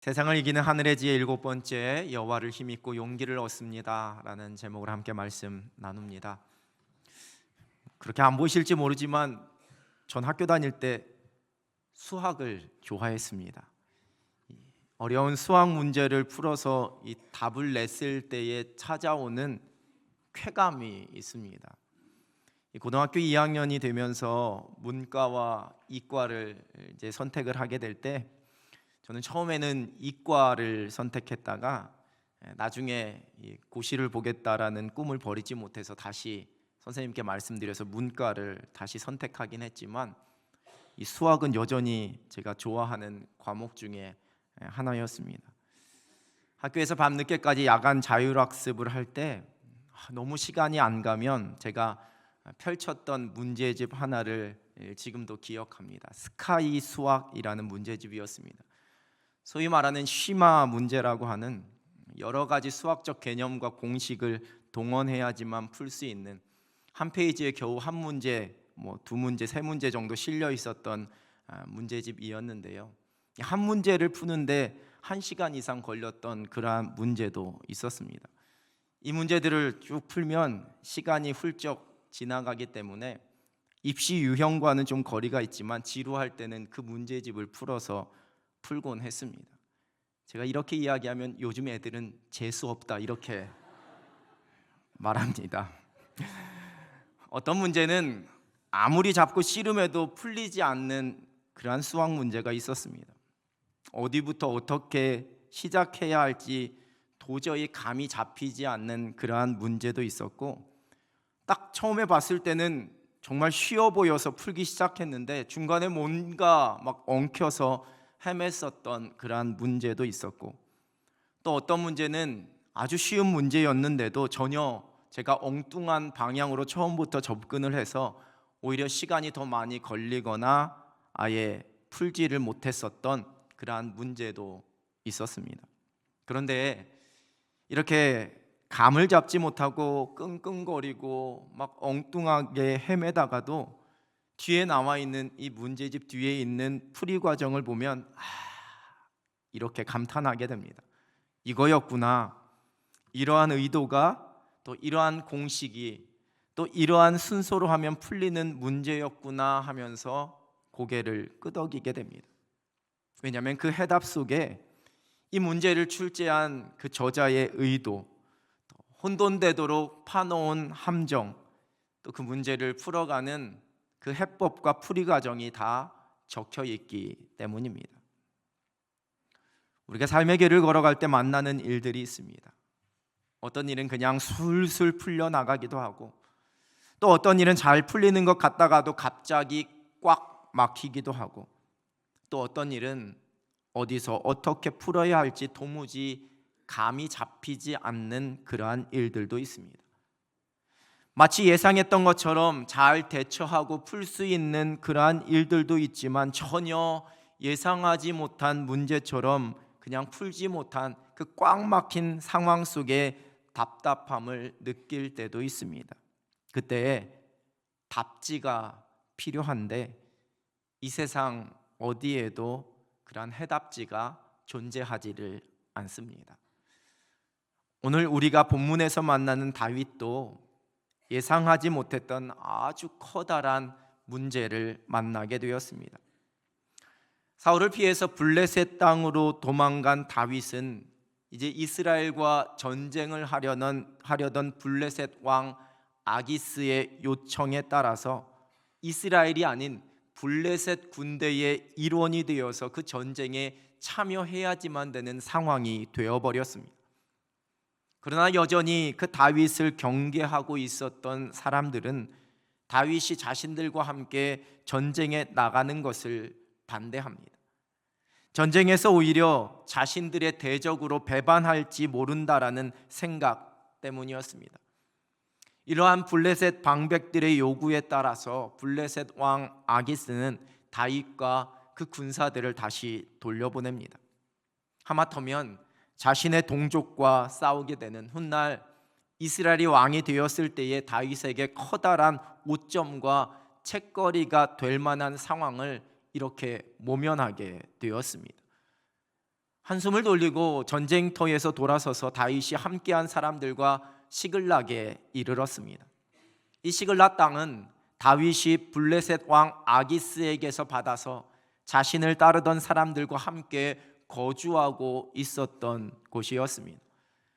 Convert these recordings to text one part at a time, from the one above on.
세상을 이기는 하늘의 지혜 일곱 번째, 여호와를 힘입고 용기를 얻습니다 라는 제목으로 함께 말씀 나눕니다. 그렇게 안 보이실지 모르지만 전 학교 다닐 때 수학을 좋아했습니다. 어려운 수학 문제를 풀어서 이 답을 냈을 때에 찾아오는 쾌감이 있습니다. 고등학교 2학년이 되면서 문과와 이과를 이제 선택을 하게 될 때 저는 처음에는 이과를 선택했다가 나중에 고시를 보겠다라는 꿈을 버리지 못해서 다시 선생님께 말씀드려서 문과를 다시 선택하긴 했지만 이 수학은 여전히 제가 좋아하는 과목 중에 하나였습니다. 학교에서 밤늦게까지 야간 자율학습을 할 때 너무 시간이 안 가면 제가 펼쳤던 문제집 하나를 지금도 기억합니다. 스카이 수학이라는 문제집이었습니다. 소위 말하는 쉬마 문제라고 하는 여러 가지 수학적 개념과 공식을 동원해야지만 풀 수 있는 한 페이지에 겨우 한 문제, 두 문제, 세 문제 정도 실려 있었던 문제집이었는데요. 한 문제를 푸는데 1시간 이상 걸렸던 그러한 문제도 있었습니다. 이 문제들을 쭉 풀면 시간이 훌쩍 지나가기 때문에 입시 유형과는 좀 거리가 있지만 지루할 때는 그 문제집을 풀어서 풀곤 했습니다. 제가 이렇게 이야기하면 요즘 애들은 재수 없다 이렇게 말합니다. 어떤 문제는 아무리 잡고 씨름해도 풀리지 않는 그러한 수학 문제가 있었습니다. 어디부터 어떻게 시작해야 할지 도저히 감이 잡히지 않는 그러한 문제도 있었고, 딱 처음에 봤을 때는 정말 쉬워 보여서 풀기 시작했는데 중간에 뭔가 막 엉켜서 헤맸었던 그러한 문제도 있었고, 또 어떤 문제는 아주 쉬운 문제였는데도 전혀 제가 엉뚱한 방향으로 처음부터 접근을 해서 오히려 시간이 더 많이 걸리거나 아예 풀지를 못했었던 그러한 문제도 있었습니다. 그런데 이렇게 감을 잡지 못하고 끙끙거리고 막 엉뚱하게 헤매다가도 뒤에 나와 있는 이 문제집 뒤에 있는 풀이 과정을 보면 이렇게 감탄하게 됩니다. 이거였구나. 이러한 의도가, 또 이러한 공식이, 또 이러한 순서로 하면 풀리는 문제였구나 하면서 고개를 끄덕이게 됩니다. 왜냐하면 그 해답 속에 이 문제를 출제한 그 저자의 의도, 혼돈되도록 파놓은 함정, 또 그 문제를 풀어가는 그 해법과 풀이 과정이 다 적혀 있기 때문입니다. 우리가 삶의 길을 걸어갈 때 만나는 일들이 있습니다. 어떤 일은 그냥 술술 풀려 나가기도 하고, 또 어떤 일은 잘 풀리는 것 같다가도 갑자기 꽉 막히기도 하고, 또 어떤 일은 어디서 어떻게 풀어야 할지 도무지 감이 잡히지 않는 그러한 일들도 있습니다. 마치 예상했던 것처럼 잘 대처하고 풀 수 있는 그러한 일들도 있지만 전혀 예상하지 못한 문제처럼 그냥 풀지 못한 그 꽉 막힌 상황 속에 답답함을 느낄 때도 있습니다. 그때 답지가 필요한데 이 세상 어디에도 그러한 해답지가 존재하지를 않습니다. 오늘 우리가 본문에서 만나는 다윗도 예상하지 못했던 아주 커다란 문제를 만나게 되었습니다. 사울을 피해서 블레셋 땅으로 도망간 다윗은 이제 이스라엘과 전쟁을 하려던 블레셋 왕 아기스의 요청에 따라서 이스라엘이 아닌 블레셋 군대의 일원이 되어서 그 전쟁에 참여해야지만 되는 상황이 되어버렸습니다. 그러나 여전히 그 다윗을 경계하고 있었던 사람들은 다윗이 자신들과 함께 전쟁에 나가는 것을 반대합니다. 전쟁에서 오히려 자신들의 대적으로 배반할지 모른다라는 생각 때문이었습니다. 이러한 블레셋 방백들의 요구에 따라서 블레셋 왕 아기스는 다윗과 그 군사들을 다시 돌려보냅니다. 하마터면 자신의 동족과 싸우게 되는 훗날 이스라엘이 왕이 되었을 때의 다윗에게 커다란 오점과 책거리가 될 만한 상황을 이렇게 모면하게 되었습니다. 한숨을 돌리고 전쟁터에서 돌아서서 다윗이 함께한 사람들과 시글락에 이르렀습니다. 이 시글락 땅은 다윗이 블레셋 왕 아기스에게서 받아서 자신을 따르던 사람들과 함께 거주하고 있었던 곳이었습니다.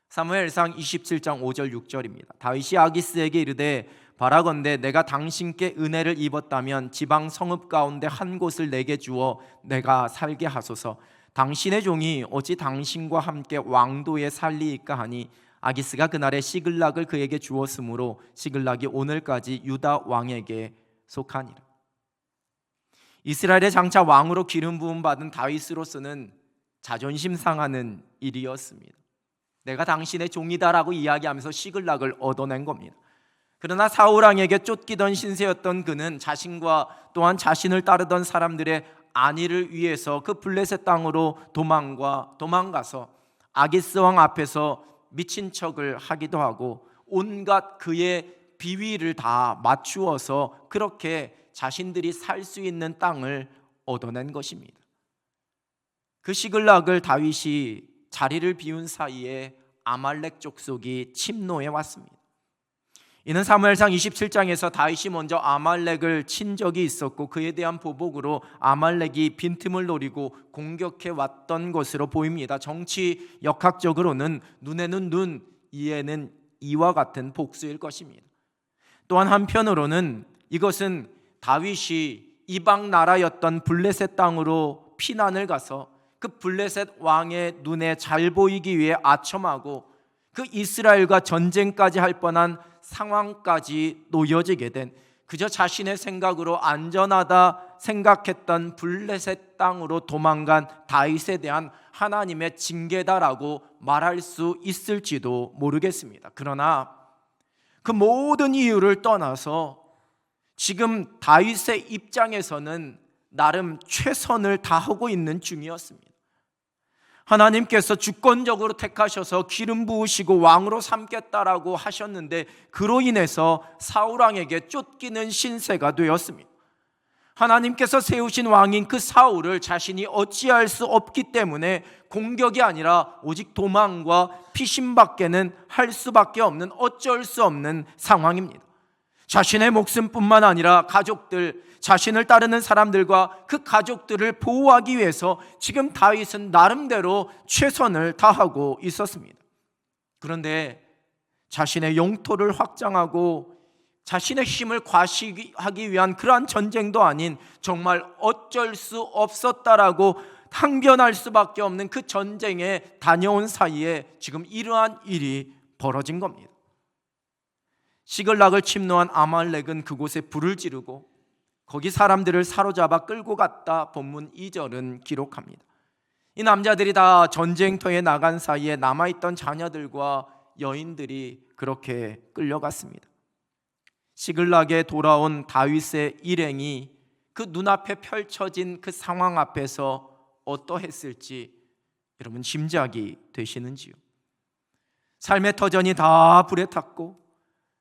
사무엘상 27장 5절 6절입니다. 다윗이 아기스에게 이르되 바라건대 내가 당신께 은혜를 입었다면 지방 성읍 가운데 한 곳을 내게 주어 내가 살게 하소서. 당신의 종이 어찌 당신과 함께 왕도에 살리이까 하니 아기스가 그날에 시글락을 그에게 주었으므로 시글락이 오늘까지 유다 왕에게 속하니라. 이스라엘의 장차 왕으로 기름 부음 받은 다윗으로서는 자존심 상하는 일이었습니다. 내가 당신의 종이다라고 이야기하면서 시글락을 얻어낸 겁니다. 그러나 사울 왕에게 쫓기던 신세였던 그는 자신과 또한 자신을 따르던 사람들의 안위를 위해서 그 블레셋 땅으로 도망가서 아기스 왕 앞에서 미친 척을 하기도 하고 온갖 그의 비위를 다 맞추어서 그렇게 자신들이 살 수 있는 땅을 얻어낸 것입니다. 그 시글락을 다윗이 자리를 비운 사이에 아말렉 족속이 침노해 왔습니다. 이는 사무엘상 27장에서 다윗이 먼저 아말렉을 친 적이 있었고 그에 대한 보복으로 아말렉이 빈틈을 노리고 공격해 왔던 것으로 보입니다. 정치 역학적으로는 눈에는 눈, 이에는 이와 같은 복수일 것입니다. 또한 한편으로는 이것은 다윗이 이방 나라였던 블레셋 땅으로 피난을 가서 그 블레셋 왕의 눈에 잘 보이기 위해 아첨하고 그 이스라엘과 전쟁까지 할 뻔한 상황까지 놓여지게 된, 그저 자신의 생각으로 안전하다 생각했던 블레셋 땅으로 도망간 다윗에 대한 하나님의 징계다라고 말할 수 있을지도 모르겠습니다. 그러나 그 모든 이유를 떠나서 지금 다윗의 입장에서는 나름 최선을 다하고 있는 중이었습니다. 하나님께서 주권적으로 택하셔서 기름 부으시고 왕으로 삼겠다라고 하셨는데 그로 인해서 사울 왕에게 쫓기는 신세가 되었습니다. 하나님께서 세우신 왕인 그 사울을 자신이 어찌할 수 없기 때문에 공격이 아니라 오직 도망과 피신밖에는 할 수밖에 없는 어쩔 수 없는 상황입니다. 자신의 목숨뿐만 아니라 가족들, 자신을 따르는 사람들과 그 가족들을 보호하기 위해서 지금 다윗은 나름대로 최선을 다하고 있었습니다. 그런데 자신의 영토를 확장하고 자신의 힘을 과시하기 위한 그러한 전쟁도 아닌 정말 어쩔 수 없었다라고 항변할 수밖에 없는 그 전쟁에 다녀온 사이에 지금 이러한 일이 벌어진 겁니다. 시글락을 침노한 아말렉은 그곳에 불을 지르고 거기 사람들을 사로잡아 끌고 갔다 본문 2절은 기록합니다. 이 남자들이 다 전쟁터에 나간 사이에 남아있던 자녀들과 여인들이 그렇게 끌려갔습니다. 시글락에 돌아온 다윗의 일행이 그 눈앞에 펼쳐진 그 상황 앞에서 어떠했을지 여러분 짐작이 되시는지요? 삶의 터전이 다 불에 탔고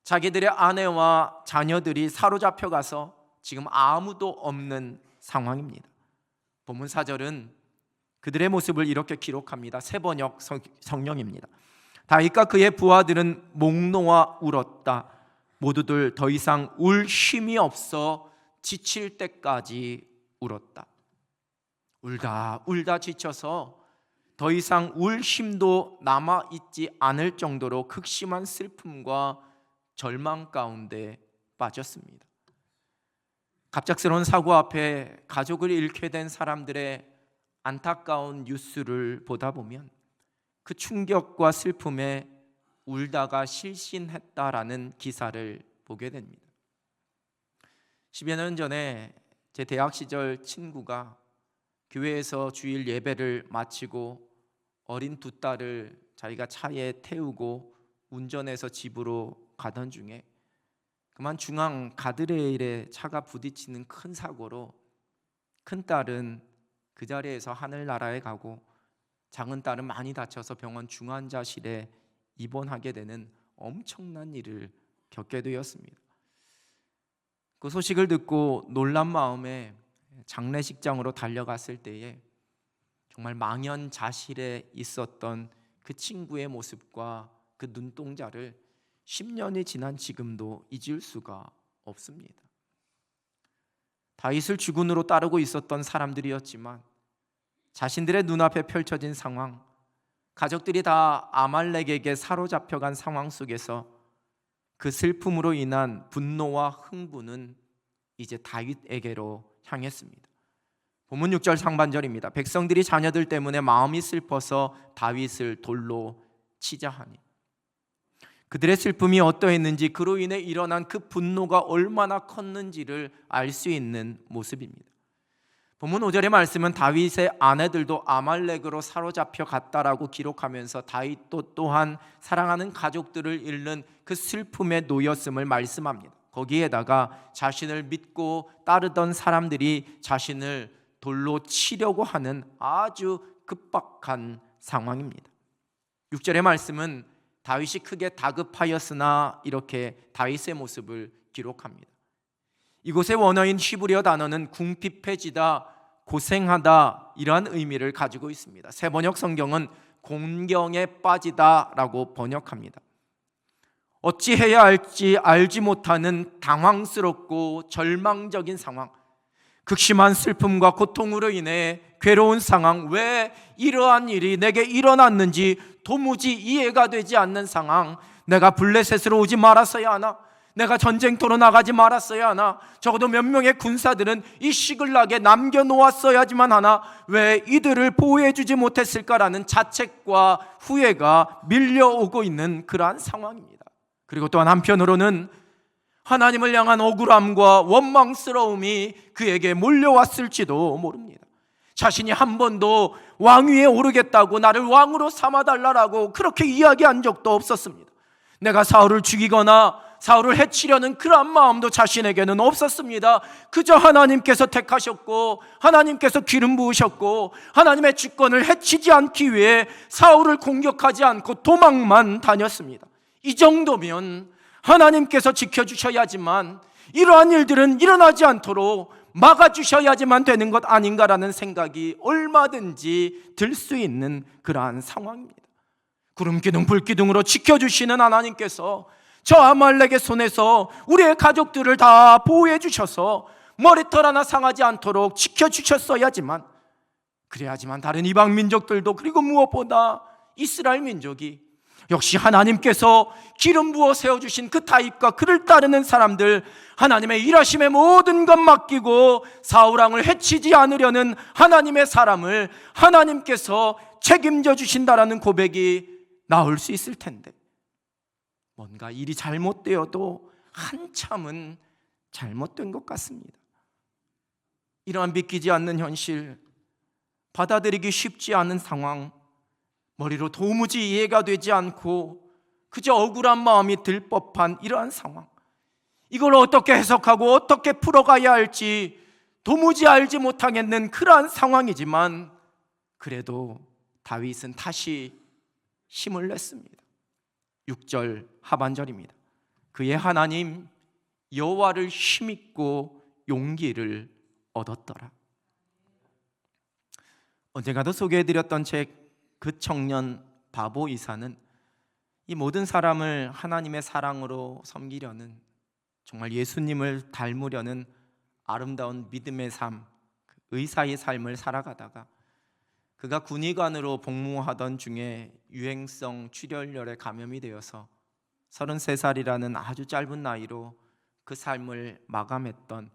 자기들의 아내와 자녀들이 사로잡혀 가서 지금 아무도 없는 상황입니다. 본문 4절은 그들의 모습을 이렇게 기록합니다. 세번역 성령입니다. 다윗과 그의 부하들은 목 놓아 울었다. 모두들 더 이상 울 힘이 없어 지칠 때까지 울었다. 울다 지쳐서 더 이상 울 힘도 남아있지 않을 정도로 극심한 슬픔과 절망 가운데 빠졌습니다. 갑작스러운 사고 앞에 가족을 잃게 된 사람들의 안타까운 뉴스를 보다 보면 그 충격과 슬픔에 울다가 실신했다라는 기사를 보게 됩니다. 10여 년 전에 제 대학 시절 친구가 교회에서 주일 예배를 마치고 어린 두 딸을 자기가 차에 태우고 운전해서 집으로 가던 중에 그만 중앙 가드레일에 차가 부딪히는 큰 사고로 큰 딸은 그 자리에서 하늘나라에 가고 작은 딸은 많이 다쳐서 병원 중환자실에 입원하게 되는 엄청난 일을 겪게 되었습니다. 그 소식을 듣고 놀란 마음에 장례식장으로 달려갔을 때에 정말 망연자실에 있었던 그 친구의 모습과 그 눈동자를 10년이 지난 지금도 잊을 수가 없습니다. 다윗을 주군으로 따르고 있었던 사람들이었지만 자신들의 눈앞에 펼쳐진 상황, 가족들이 다 아말렉에게 사로잡혀간 상황 속에서 그 슬픔으로 인한 분노와 흥분은 이제 다윗에게로 향했습니다. 본문 6절 상반절입니다. 백성들이 자녀들 때문에 마음이 슬퍼서 다윗을 돌로 치자 하니. 그들의 슬픔이 어떠했는지, 그로 인해 일어난 그 분노가 얼마나 컸는지를 알 수 있는 모습입니다. 본문 5절의 말씀은 다윗의 아내들도 아말렉으로 사로잡혀 갔다라고 기록하면서 다윗도 또한 사랑하는 가족들을 잃는 그 슬픔에 놓였음을 말씀합니다. 거기에다가 자신을 믿고 따르던 사람들이 자신을 돌로 치려고 하는 아주 급박한 상황입니다. 6절의 말씀은 다윗이 크게 다급하였으나 이렇게 다윗의 모습을 기록합니다. 이곳의 원어인 히브리어 단어는 궁핍해지다, 고생하다 이러한 의미를 가지고 있습니다. 새 번역 성경은 곤경에 빠지다라고 번역합니다. 어찌해야 할지 알지 못하는 당황스럽고 절망적인 상황, 극심한 슬픔과 고통으로 인해 괴로운 상황, 왜 이러한 일이 내게 일어났는지 도무지 이해가 되지 않는 상황, 내가 블레셋으로 오지 말았어야 하나? 내가 전쟁터로 나가지 말았어야 하나? 적어도 몇 명의 군사들은 이 시글락에 남겨놓았어야지만 하나? 왜 이들을 보호해주지 못했을까라는 자책과 후회가 밀려오고 있는 그러한 상황입니다. 그리고 또한 한편으로는 하나님을 향한 억울함과 원망스러움이 그에게 몰려왔을지도 모릅니다. 자신이 한 번도 왕위에 오르겠다고 나를 왕으로 삼아달라고 그렇게 이야기한 적도 없었습니다. 내가 사울을 죽이거나 사울을 해치려는 그런 마음도 자신에게는 없었습니다. 그저 하나님께서 택하셨고 하나님께서 기름 부으셨고 하나님의 주권을 해치지 않기 위해 사울을 공격하지 않고 도망만 다녔습니다. 이 정도면 하나님께서 지켜주셔야지만 이러한 일들은 일어나지 않도록 막아주셔야지만 되는 것 아닌가라는 생각이 얼마든지 들 수 있는 그러한 상황입니다. 구름기둥 불기둥으로 지켜주시는 하나님께서 저 아말렉의 손에서 우리의 가족들을 다 보호해 주셔서 머리털 하나 상하지 않도록 지켜주셨어야지만, 그래야지만 다른 이방 민족들도, 그리고 무엇보다 이스라엘 민족이 역시 하나님께서 기름 부어 세워주신 그 다윗과 그를 따르는 사람들, 하나님의 일하심의 모든 것 맡기고 사울왕을 해치지 않으려는 하나님의 사람을 하나님께서 책임져 주신다라는 고백이 나올 수 있을 텐데, 뭔가 일이 잘못되어도 한참은 잘못된 것 같습니다. 이러한 믿기지 않는 현실, 받아들이기 쉽지 않은 상황, 머리로 도무지 이해가 되지 않고 그저 억울한 마음이 들 법한 이러한 상황, 이걸 어떻게 해석하고 어떻게 풀어가야 할지 도무지 알지 못하겠는 그러한 상황이지만, 그래도 다윗은 다시 힘을 냈습니다. 6절 하반절입니다. 그의 하나님 여호와를 힘입고 용기를 얻었더라. 언젠가도 소개해드렸던 책 그 청년 바보 이사는 이 모든 사람을 하나님의 사랑으로 섬기려는, 정말 예수님을 닮으려는 아름다운 믿음의 삶, 의사의 삶을 살아가다가 그가 군의관으로 복무하던 중에 유행성 출혈열에 감염이 되어서 33살이라는 아주 짧은 나이로 그 삶을 마감했던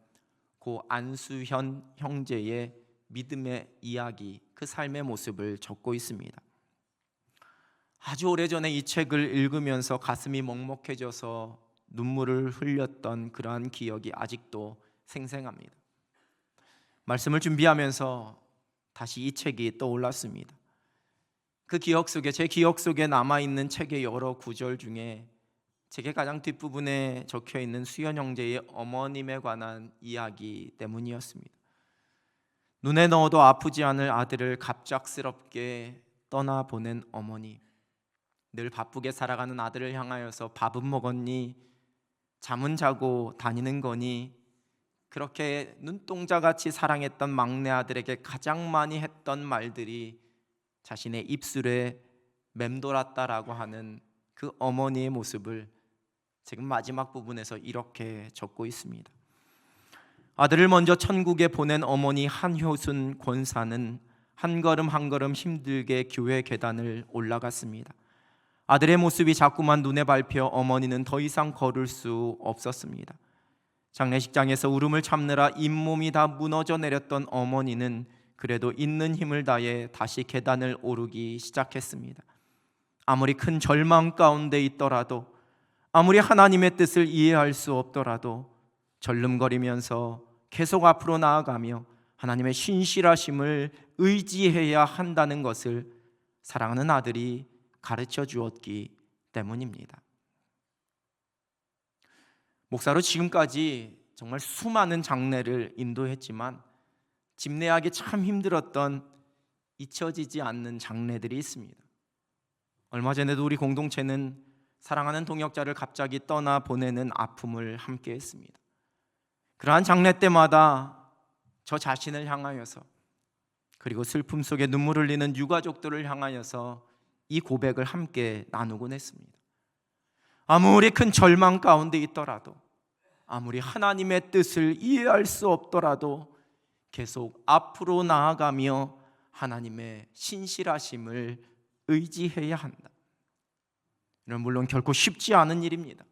고 안수현 형제의 믿음의 이야기, 그 삶의 모습을 적고 있습니다. 아주 오래전에 이 책을 읽으면서 가슴이 먹먹해져서 눈물을 흘렸던 그러한 기억이 아직도 생생합니다. 말씀을 준비하면서 다시 이 책이 떠올랐습니다. 그 기억 속에, 제 기억 속에 남아있는 책의 여러 구절 중에 책의 가장 뒷부분에 적혀있는 수현 형제의 어머님에 관한 이야기 때문이었습니다. 눈에 넣어도 아프지 않을 아들을 갑작스럽게 떠나보낸 어머니, 늘 바쁘게 살아가는 아들을 향하여서 밥은 먹었니? 잠은 자고 다니는 거니? 그렇게 눈동자같이 사랑했던 막내 아들에게 가장 많이 했던 말들이 자신의 입술에 맴돌았다라고 하는 그 어머니의 모습을 지금 마지막 부분에서 이렇게 적고 있습니다. 아들을 먼저 천국에 보낸 어머니 한효순 권사는 한 걸음 한 걸음 힘들게 교회 계단을 올라갔습니다. 아들의 모습이 자꾸만 눈에 밟혀 어머니는 더 이상 걸을 수 없었습니다. 장례식장에서 울음을 참느라 잇몸이 다 무너져 내렸던 어머니는 그래도 있는 힘을 다해 다시 계단을 오르기 시작했습니다. 아무리 큰 절망 가운데 있더라도, 아무리 하나님의 뜻을 이해할 수 없더라도 절름거리면서 계속 앞으로 나아가며 하나님의 신실하심을 의지해야 한다는 것을 사랑하는 아들이 가르쳐 주었기 때문입니다. 목사로 지금까지 정말 수많은 장례를 인도했지만 집례하기 참 힘들었던 잊혀지지 않는 장례들이 있습니다. 얼마 전에도 우리 공동체는 사랑하는 동역자를 갑자기 떠나 보내는 아픔을 함께 했습니다. 그러한 장례 때마다 저 자신을 향하여서, 그리고 슬픔 속에 눈물 흘리는 유가족들을 향하여서 이 고백을 함께 나누곤 했습니다. 아무리 큰 절망 가운데 있더라도, 아무리 하나님의 뜻을 이해할 수 없더라도 계속 앞으로 나아가며 하나님의 신실하심을 의지해야 한다. 이는 물론 결코 쉽지 않은 일입니다.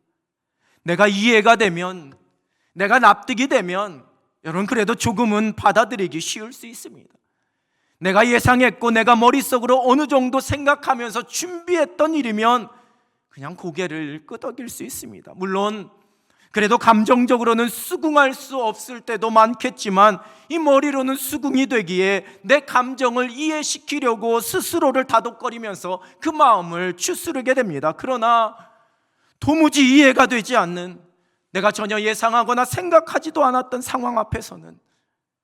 내가 이해가 되면, 내가 납득이 되면 여러분 그래도 조금은 받아들이기 쉬울 수 있습니다. 내가 예상했고 내가 머릿속으로 어느 정도 생각하면서 준비했던 일이면 그냥 고개를 끄덕일 수 있습니다. 물론 그래도 감정적으로는 수긍할 수 없을 때도 많겠지만 이 머리로는 수긍이 되기에 내 감정을 이해시키려고 스스로를 다독거리면서 그 마음을 추스르게 됩니다. 그러나 도무지 이해가 되지 않는, 내가 전혀 예상하거나 생각하지도 않았던 상황 앞에서는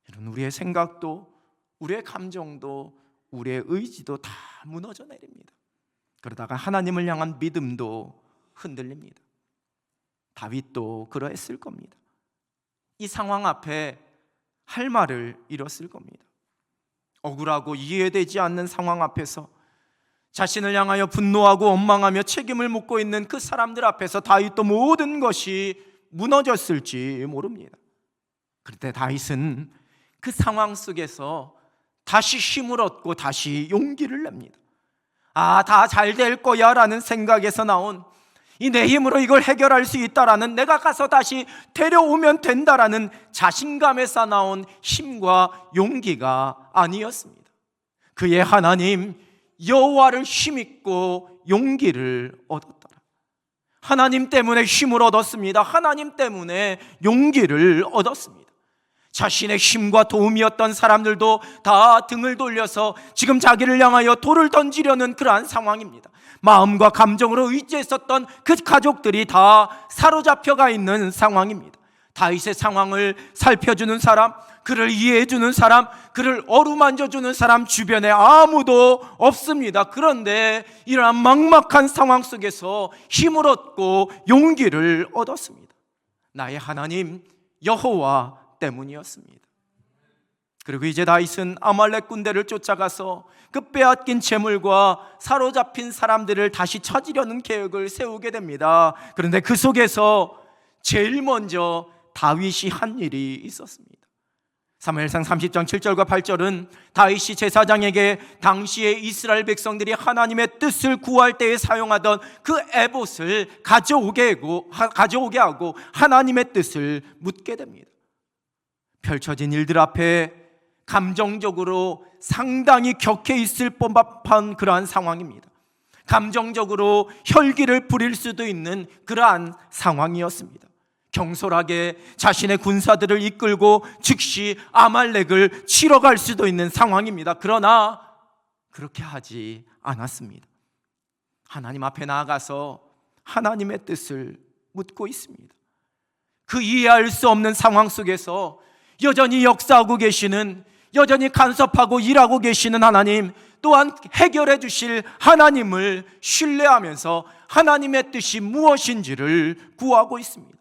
이런 우리의 생각도, 우리의 감정도, 우리의 의지도 다 무너져 내립니다. 그러다가 하나님을 향한 믿음도 흔들립니다. 다윗도 그러했을 겁니다. 이 상황 앞에 할 말을 잃었을 겁니다. 억울하고 이해되지 않는 상황 앞에서 자신을 향하여 분노하고 원망하며 책임을 묻고 있는 그 사람들 앞에서 다윗도 모든 것이 무너졌을지 모릅니다. 그런데 다윗은 그 상황 속에서 다시 힘을 얻고 다시 용기를 냅니다. 다 잘 될 거야 라는 생각에서 나온, 이 내 힘으로 이걸 해결할 수 있다라는, 내가 가서 다시 데려오면 된다라는 자신감에서 나온 힘과 용기가 아니었습니다. 그의 하나님 여호와를 힘입고 용기를 얻었더라. 하나님 때문에 힘을 얻었습니다. 하나님 때문에 용기를 얻었습니다. 자신의 힘과 도움이었던 사람들도 다 등을 돌려서 지금 자기를 향하여 돌을 던지려는 그러한 상황입니다. 마음과 감정으로 의지했었던 그 가족들이 다 사로잡혀가 있는 상황입니다. 다윗의 상황을 살펴주는 사람, 그를 이해해주는 사람, 그를 어루만져주는 사람 주변에 아무도 없습니다. 그런데 이러한 막막한 상황 속에서 힘을 얻고 용기를 얻었습니다. 나의 하나님 여호와 때문이었습니다. 그리고 이제 다윗은 아말렉 군대를 쫓아가서 그 빼앗긴 재물과 사로잡힌 사람들을 다시 찾으려는 계획을 세우게 됩니다. 그런데 그 속에서 제일 먼저 다윗이 한 일이 있었습니다. 사무엘상 30장 7절과 8절은 다윗이 제사장에게 당시의 이스라엘 백성들이 하나님의 뜻을 구할 때에 사용하던 그 에봇을 가져오게 하고 하나님의 뜻을 묻게 됩니다. 펼쳐진 일들 앞에 감정적으로 상당히 격해 있을 법한 그러한 상황입니다. 감정적으로 혈기를 부릴 수도 있는 그러한 상황이었습니다. 경솔하게 자신의 군사들을 이끌고 즉시 아말렉을 치러 갈 수도 있는 상황입니다. 그러나 그렇게 하지 않았습니다. 하나님 앞에 나아가서 하나님의 뜻을 묻고 있습니다. 그 이해할 수 없는 상황 속에서 여전히 역사하고 계시는, 여전히 간섭하고 일하고 계시는 하나님, 또한 해결해 주실 하나님을 신뢰하면서 하나님의 뜻이 무엇인지를 구하고 있습니다.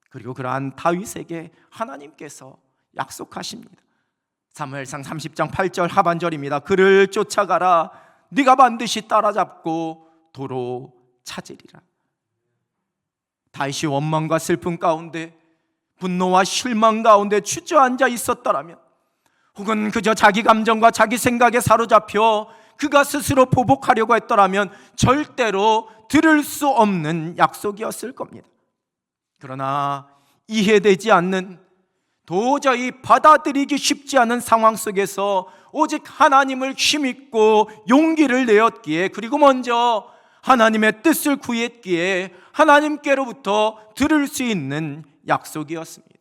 그리고 그러한 다윗에게 하나님께서 약속하십니다. 사무엘상 30장 8절 하반절입니다. 그를 쫓아가라. 네가 반드시 따라잡고 도로 찾으리라. 다윗이 원망과 슬픔 가운데, 분노와 실망 가운데 주저앉아 있었더라면, 혹은 그저 자기 감정과 자기 생각에 사로잡혀 그가 스스로 보복하려고 했더라면 절대로 들을 수 없는 약속이었을 겁니다. 그러나 이해되지 않는, 도저히 받아들이기 쉽지 않은 상황 속에서 오직 하나님을 힘입고 용기를 내었기에, 그리고 먼저 하나님의 뜻을 구했기에 하나님께로부터 들을 수 있는 약속이었습니다.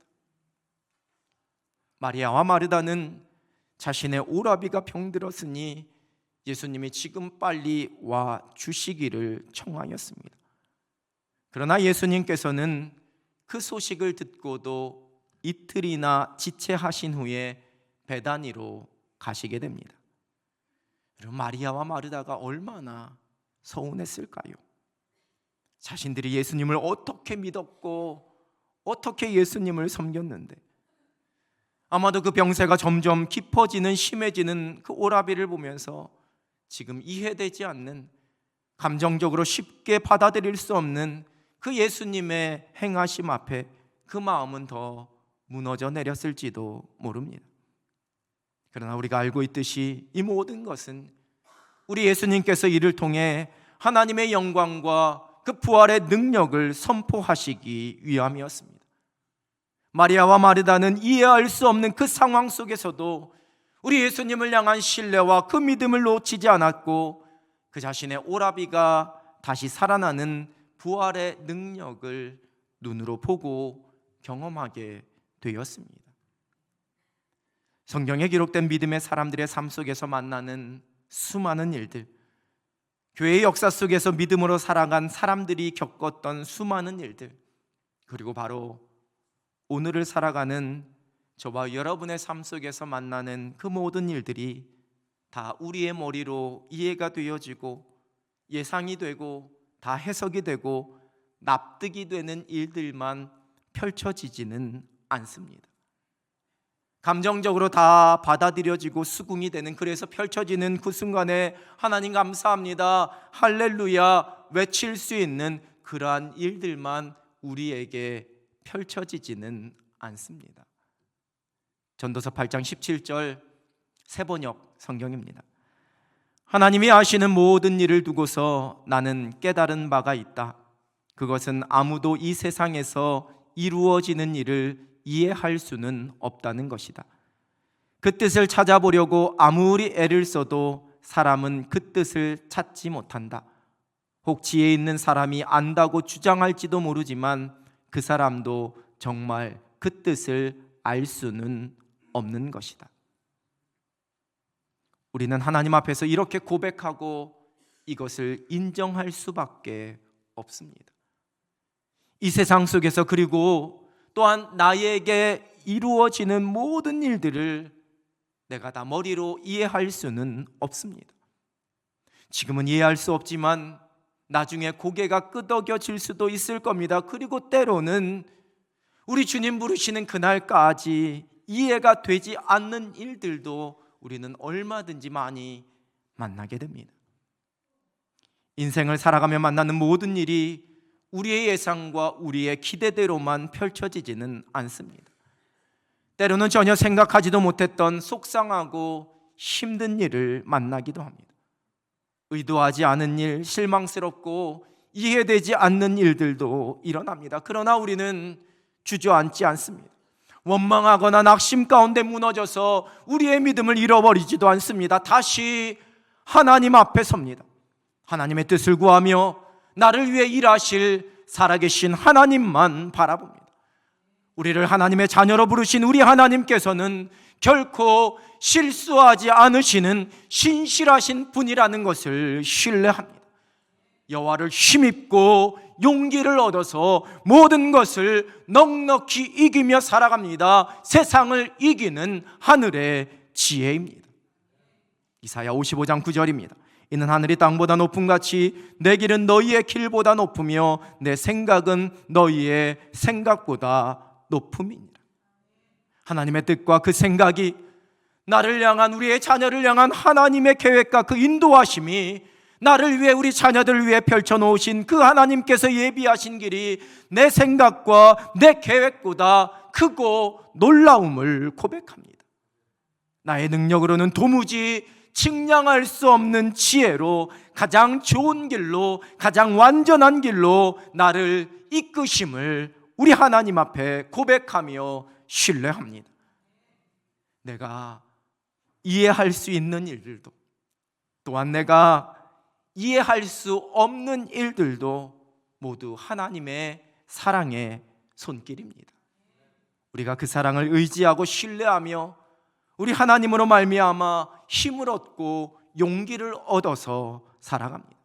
마리아와 마르다는 자신의 오라비가 병들었으니 예수님이 지금 빨리 와 주시기를 청하였습니다. 그러나 예수님께서는 그 소식을 듣고도 이틀이나 지체하신 후에 베다니로 가시게 됩니다. 그럼 마리아와 마르다가 얼마나 서운했을까요? 자신들이 예수님을 어떻게 믿었고 어떻게 예수님을 섬겼는데, 아마도 그 병세가 점점 깊어지는, 심해지는 그 오라비를 보면서 지금 이해되지 않는, 감정적으로 쉽게 받아들일 수 없는 그 예수님의 행하심 앞에 그 마음은 더 무너져 내렸을지도 모릅니다. 그러나 우리가 알고 있듯이 이 모든 것은 우리 예수님께서 이를 통해 하나님의 영광과 그 부활의 능력을 선포하시기 위함이었습니다. 마리아와 마르다는 이해할 수 없는 그 상황 속에서도 우리 예수님을 향한 신뢰와 그 믿음을 놓치지 않았고, 그 자신의 오라비가 다시 살아나는 부활의 능력을 눈으로 보고 경험하게 되었습니다. 성경에 기록된 믿음의 사람들의 삶 속에서 만나는 수많은 일들, 교회의 역사 속에서 믿음으로 살아간 사람들이 겪었던 수많은 일들, 그리고 바로 오늘을 살아가는 저와 여러분의 삶 속에서 만나는 그 모든 일들이 다 우리의 머리로 이해가 되어지고 예상이 되고 다 해석이 되고 납득이 되는 일들만 펼쳐지지는 않습니다. 감정적으로 다 받아들여지고 수긍이 되는, 그래서 펼쳐지는 그 순간에 하나님 감사합니다, 할렐루야 외칠 수 있는 그러한 일들만 우리에게 펼쳐지지는 않습니다. 전도서 8장 17절 새번역 성경입니다. 하나님이 하시는 모든 일을 두고서 나는 깨달은 바가 있다. 그것은 아무도 이 세상에서 이루어지는 일을 이해할 수는 없다는 것이다. 그 뜻을 찾아보려고 아무리 애를 써도 사람은 그 뜻을 찾지 못한다. 혹 지혜 있는 사람이 안다고 주장할지도 모르지만 그 사람도 정말 그 뜻을 알 수는 없는 것이다. 우리는 하나님 앞에서 이렇게 고백하고 이것을 인정할 수밖에 없습니다. 이 세상 속에서, 그리고 또한 나에게 이루어지는 모든 일들을 내가 다 머리로 이해할 수는 없습니다. 지금은 이해할 수 없지만 나중에 고개가 끄덕여질 수도 있을 겁니다. 그리고 때로는 우리 주님 부르시는 그날까지 이해가 되지 않는 일들도 우리는 얼마든지 많이 만나게 됩니다. 인생을 살아가며 만나는 모든 일이 우리의 예상과 우리의 기대대로만 펼쳐지지는 않습니다. 때로는 전혀 생각하지도 못했던 속상하고 힘든 일을 만나기도 합니다. 의도하지 않은 일, 실망스럽고 이해되지 않는 일들도 일어납니다. 그러나 우리는 주저앉지 않습니다. 원망하거나 낙심 가운데 무너져서 우리의 믿음을 잃어버리지도 않습니다. 다시 하나님 앞에 섭니다. 하나님의 뜻을 구하며 나를 위해 일하실 살아계신 하나님만 바라봅니다. 우리를 하나님의 자녀로 부르신 우리 하나님께서는 결코 실수하지 않으시는 신실하신 분이라는 것을 신뢰합니다. 여호와를 힘입고 용기를 얻어서 모든 것을 넉넉히 이기며 살아갑니다. 세상을 이기는 하늘의 지혜입니다. 이사야 55장 9절입니다. 이는 하늘이 땅보다 높음 같이 내 길은 너희의 길보다 높으며 내 생각은 너희의 생각보다 높음이니라. 하나님의 뜻과 그 생각이, 나를 향한, 우리의 자녀를 향한 하나님의 계획과 그 인도하심이, 나를 위해, 우리 자녀들을 위해 펼쳐놓으신 그 하나님께서 예비하신 길이 내 생각과 내 계획보다 크고 놀라움을 고백합니다. 나의 능력으로는 도무지 측량할 수 없는 지혜로 가장 좋은 길로, 가장 완전한 길로 나를 이끄심을 우리 하나님 앞에 고백하며 신뢰합니다. 내가 이해할 수 있는 일들도, 또한 내가 이해할 수 없는 일들도 모두 하나님의 사랑의 손길입니다. 우리가 그 사랑을 의지하고 신뢰하며 우리 하나님으로 말미암아 힘을 얻고 용기를 얻어서 살아갑니다.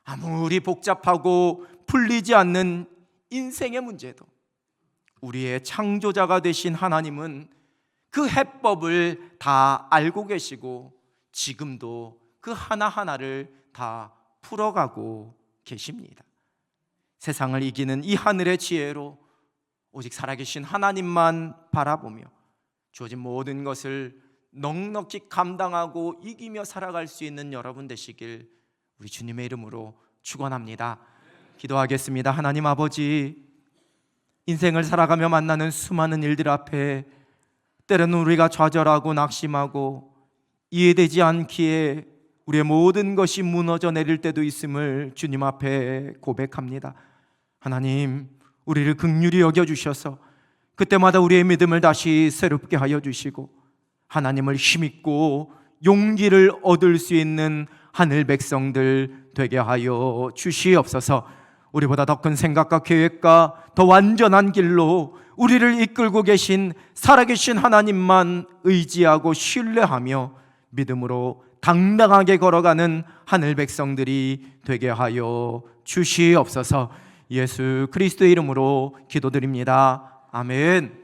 아무리 복잡하고 풀리지 않는 인생의 문제도 우리의 창조자가 되신 하나님은 그 해법을 다 알고 계시고 지금도 그 하나하나를 다 풀어가고 계십니다. 세상을 이기는 이 하늘의 지혜로 오직 살아계신 하나님만 바라보며 주어진 모든 것을 넉넉히 감당하고 이기며 살아갈 수 있는 여러분 되시길 우리 주님의 이름으로 축원합니다. 기도하겠습니다. 하나님 아버지, 인생을 살아가며 만나는 수많은 일들 앞에 때로는 우리가 좌절하고 낙심하고 이해되지 않기에 우리의 모든 것이 무너져 내릴 때도 있음을 주님 앞에 고백합니다. 하나님, 우리를 긍휼히 여겨주셔서 그때마다 우리의 믿음을 다시 새롭게 하여 주시고 하나님을 힘입고 용기를 얻을 수 있는 하늘 백성들 되게 하여 주시옵소서. 우리보다 더 큰 생각과 계획과 더 완전한 길로 우리를 이끌고 계신 살아계신 하나님만 의지하고 신뢰하며 믿음으로 당당하게 걸어가는 하늘 백성들이 되게 하여 주시옵소서. 예수 그리스도의 이름으로 기도드립니다. 아멘.